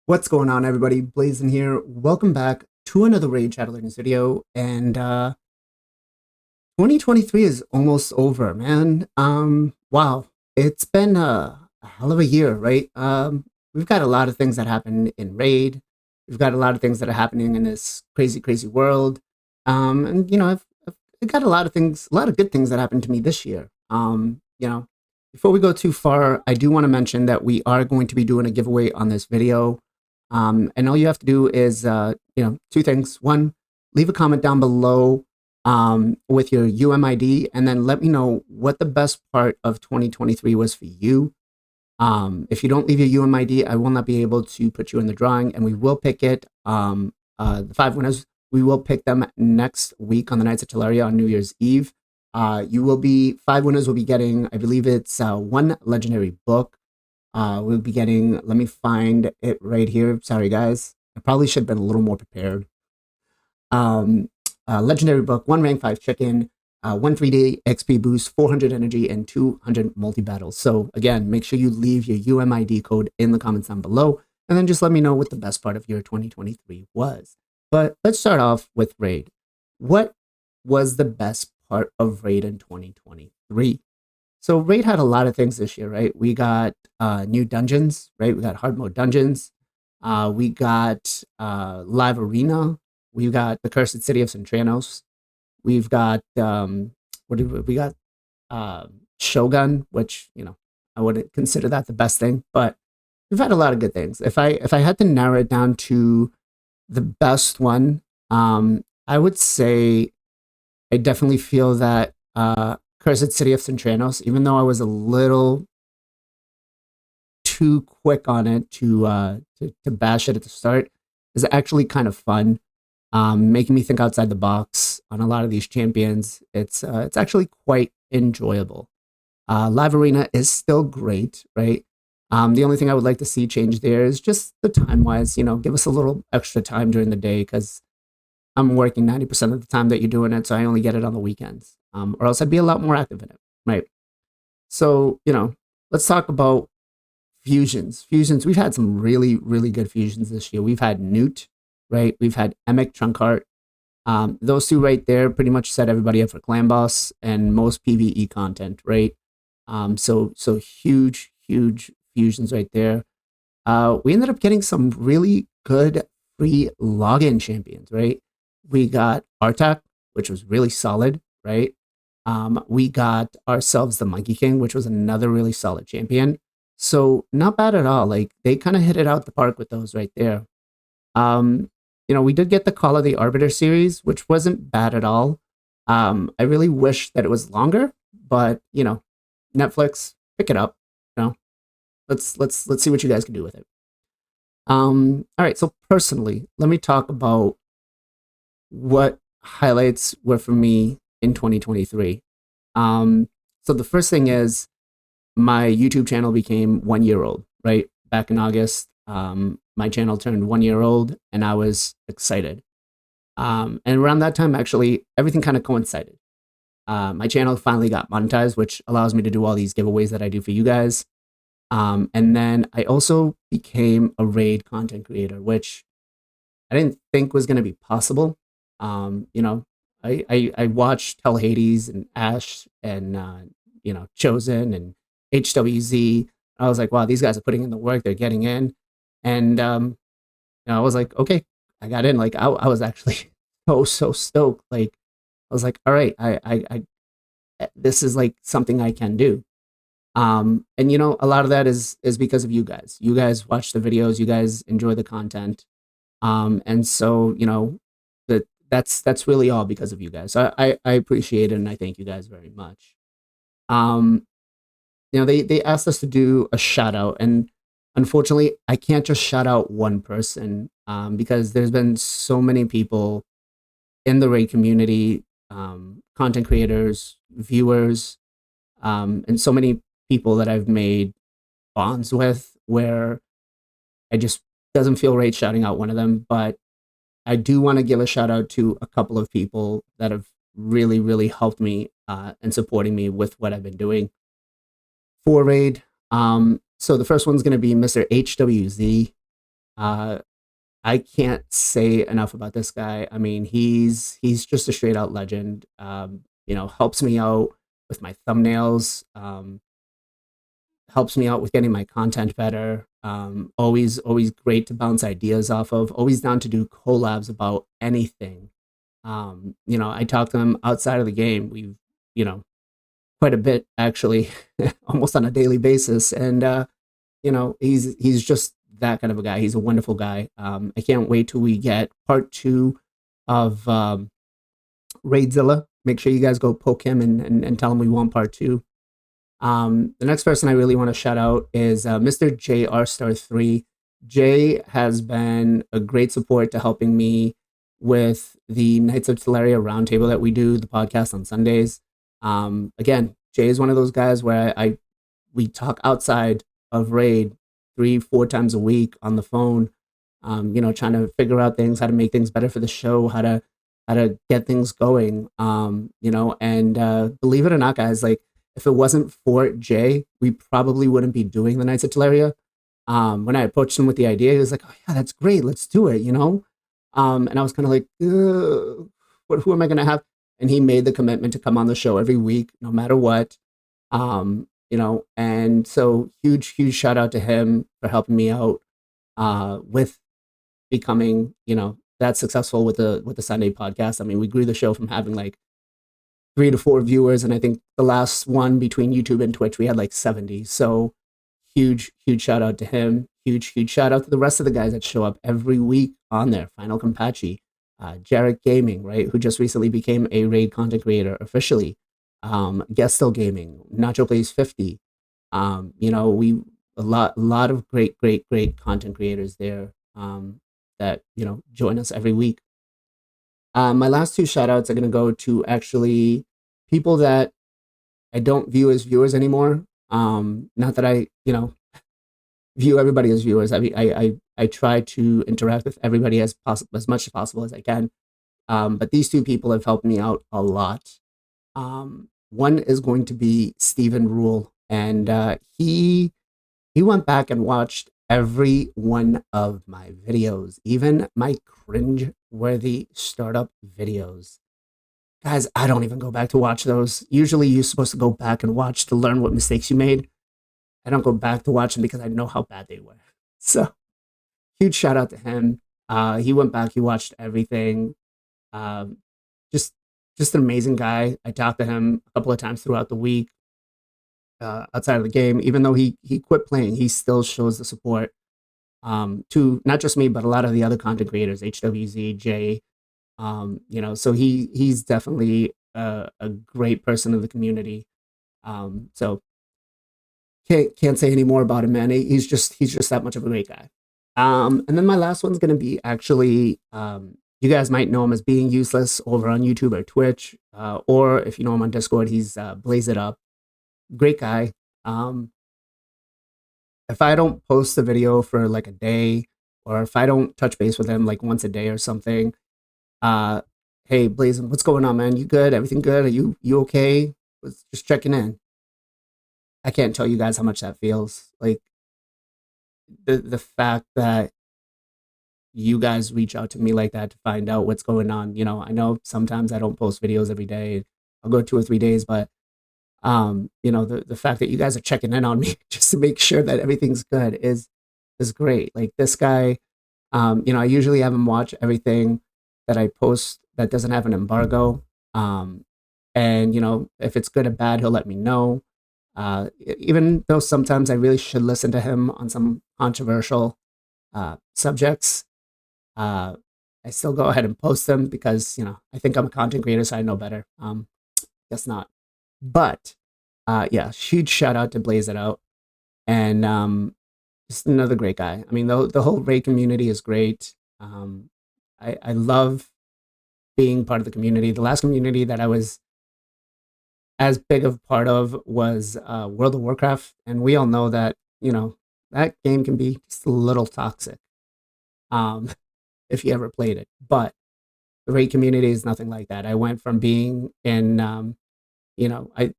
What's going on, everybody? Blazing here. Welcome back to another Raid Shadow Legends video. And 2023 is almost over, man. Wow, it's been a hell of a year, right? We've got a lot of things that happen in Raid. We've got a lot of things that are happening in this crazy, crazy world. And I've got a lot of things, a lot of good things that happened to me this year. Before we go too far, I do want to mention that we are going to be doing a giveaway on this video. And all you have to do is, two things. One, leave a comment down below with your UMID, and then let me know what the best part of 2023 was for you. If you don't leave your UMID, I will not be able to put you in the drawing, and we will pick it. The 5 winners, we will pick them next week on the Knights of Teleria on New Year's Eve. 5 winners will be getting, I believe it's 1 legendary book. We'll be getting, let me find it right here. Sorry, guys. I probably should have been a little more prepared. Legendary book, 1 rank 5 chicken, 1 3D XP boost, 400 energy, and 200 multi-battles. So again, make sure you leave your UMID code in the comments down below, and then just let me know what the best part of your 2023 was. But let's start off with Raid. What was the best part of Raid in 2023? So Raid had a lot of things this year, right? We got new dungeons, right? We got hard mode dungeons. We got live arena. We've got the Cursed City of Centranos. We've got Shogun, which I wouldn't consider that the best thing, but we've had a lot of good things. If I had to narrow it down to the best one, I would say I definitely feel that Cursed City of Centranos, even though I was a little too quick on it to bash it at the start, is actually kind of fun. Making me think outside the box on a lot of these champions. It's actually quite enjoyable. Live Arena is still great, right? The only thing I would like to see change there is just the time-wise. Give us a little extra time during the day, because I'm working 90% of the time that you're doing it, so I only get it on the weekends. Or else I'd be a lot more active in it, right? So, let's talk about fusions. Fusions, we've had some really, really good fusions this year. We've had Newt, right? We've had Emic Trunkheart. Those two right there pretty much set everybody up for Clan Boss and most PvE content, right? So huge, huge fusions right there. We ended up getting some really good free login champions, right? We got Artak, which was really solid, right? We got ourselves the Monkey King, which was another really solid champion. So not bad at all. Like, they kind of hit it out the park with those right there. We did get the Call of the Arbiter series, which wasn't bad at all. I really wish that it was longer, but Netflix, pick it up. Let's see what you guys can do with it. All right. So personally, let me talk about what highlights were for me in 2023. So the first thing is my YouTube channel became 1 year old, right? Back in August, my channel turned 1 year old, and I was excited. And around that time, actually, everything kind of coincided. My channel finally got monetized, which allows me to do all these giveaways that I do for you guys. And then I also became a Raid content creator, which I didn't think was going to be possible. I watched Tell Hades and Ash and Chosen and HWZ. I was like, wow, these guys are putting in the work. They're getting in. And I was like, okay, I got in. Like, I was actually so stoked. Like, I was like, all right, I this is like something I can do. And a lot of that is because of you guys. You guys watch the videos, you guys enjoy the content. And so, that's really all because of you guys. So I appreciate it, and I thank you guys very much. They asked us to do a shout out, and unfortunately, I can't just shout out one person, because there's been so many people in the Raid community, content creators, viewers, and so many people that I've made bonds with, where I just doesn't feel right shouting out one of them. But I do want to give a shout out to a couple of people that have really, really helped me and supporting me with what I've been doing for Raid. So the first one's going to be Mr. HWZ. Uh, I can't say enough about this guy. I mean, he's just a straight out legend. Helps me out with my thumbnails. Helps me out with getting my content better. Always great to bounce ideas off of. Always down to do collabs about anything. I talk to him outside of the game. We've, you know, quite a bit actually, almost on a daily basis. And he's just that kind of a guy. He's a wonderful guy. I can't wait till we get part two of Raidzilla. Make sure you guys go poke him and tell him we want part two. The next person I really want to shout out is Mr. JR Star 3. Jay has been a great support to helping me with the Knights of Teleria roundtable that we do, the podcast on Sundays. Again, Jay is one of those guys where we talk outside of Raid 3-4 times a week on the phone, trying to figure out things, how to make things better for the show, how to get things going. And believe it or not, guys, like, if it wasn't for Jay, we probably wouldn't be doing the Knights of Teleria. When I approached him with the idea, he was like, "Oh yeah, that's great, let's do it," And I was kind of like, who am I going to have? And he made the commitment to come on the show every week, no matter what. And so huge shout out to him for helping me out with becoming, that successful with the Sunday podcast. I mean, we grew the show from having like 3 to 4 viewers, and I think the last one between YouTube and Twitch we had like 70. So huge shout out to him. Huge shout out to the rest of the guys that show up every week on there. Final Compachi, Jarrett Gaming, right, who just recently became a Raid content creator officially. Gesto Gaming, Nacho Plays 50. We a lot of great content creators there that join us every week. My last two shout outs are going to go to actually people that I don't view as viewers anymore. Not that I view everybody as viewers. I mean, I try to interact with everybody as much as possible as I can. But these two people have helped me out a lot. One is going to be Stephen Rule, and he went back and watched every one of my videos, even my cringe-worthy startup videos. Guys, I don't even go back to watch those. Usually you're supposed to go back and watch to learn what mistakes you made. I don't go back to watch them because I know how bad they were. So huge shout out to him. He went back, he watched everything. Just an amazing guy. I talked to him a couple of times throughout the week. Outside of the game, even though he quit playing, he still shows the support to not just me, but a lot of the other content creators, HWZ, Jay. So he's definitely a great person in the community. So can't say any more about him, man. He's just that much of a great guy. And then my last one's gonna be actually you guys might know him as Being Useless over on YouTube or Twitch, or if you know him on Discord, he's Blaze It Up. Great guy. If I don't post the video for like a day, or if I don't touch base with him like once a day or something, hey Blazin, what's going on, man? You good? Everything good? Are you okay? Was just checking in. I can't tell you guys how much that feels. Like the fact that you guys reach out to me like that to find out what's going on. I know sometimes I don't post videos every day. I'll go 2 or 3 days, but the fact that you guys are checking in on me just to make sure that everything's good is great. Like this guy, I usually have him watch everything that I post that doesn't have an embargo. And if it's good or bad, he'll let me know. Even though sometimes I really should listen to him on some controversial subjects, I still go ahead and post them because I think I'm a content creator, so I know better. Guess not. But yeah, huge shout out to Blaze It Out, and just another great guy. I mean, the whole Raid community is great. I love being part of the community. The last community that I was as big of part of was World of Warcraft, and we all know that that game can be just a little toxic if you ever played it. But the Raid community is nothing like that. I went from being in I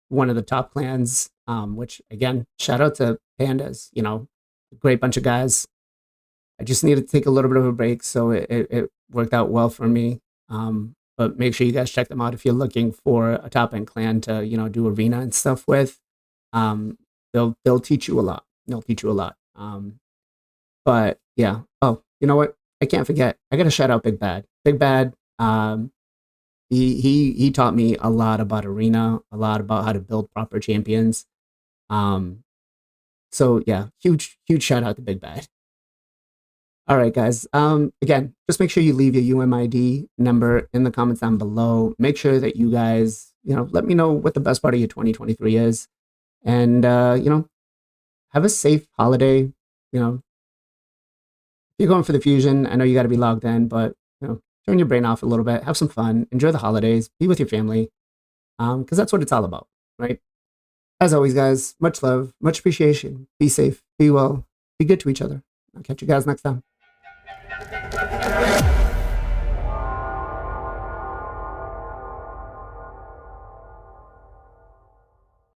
one of the top clans, which again, shout out to Pandas, great bunch of guys. I just needed to take a little bit of a break, so it worked out well for me. But make sure you guys check them out if you're looking for a top end clan to do arena and stuff with. Um, they'll teach you a lot. They'll teach you a lot. But yeah. Oh, you know what? I can't forget. I gotta shout out Big Bad. Big Bad. He taught me a lot about arena, a lot about how to build proper champions. Um, so yeah, huge shout out to Big Bad. All right, guys. Again, just make sure you leave your UMID number in the comments down below. Make sure that you guys, let me know what the best part of your 2023 is, and have a safe holiday. If you're going for the fusion, I know you got to be logged in, but turn your brain off a little bit, have some fun, enjoy the holidays, be with your family, because that's what it's all about, right? As always, guys, much love, much appreciation. Be safe, be well, be good to each other. I'll catch you guys next time.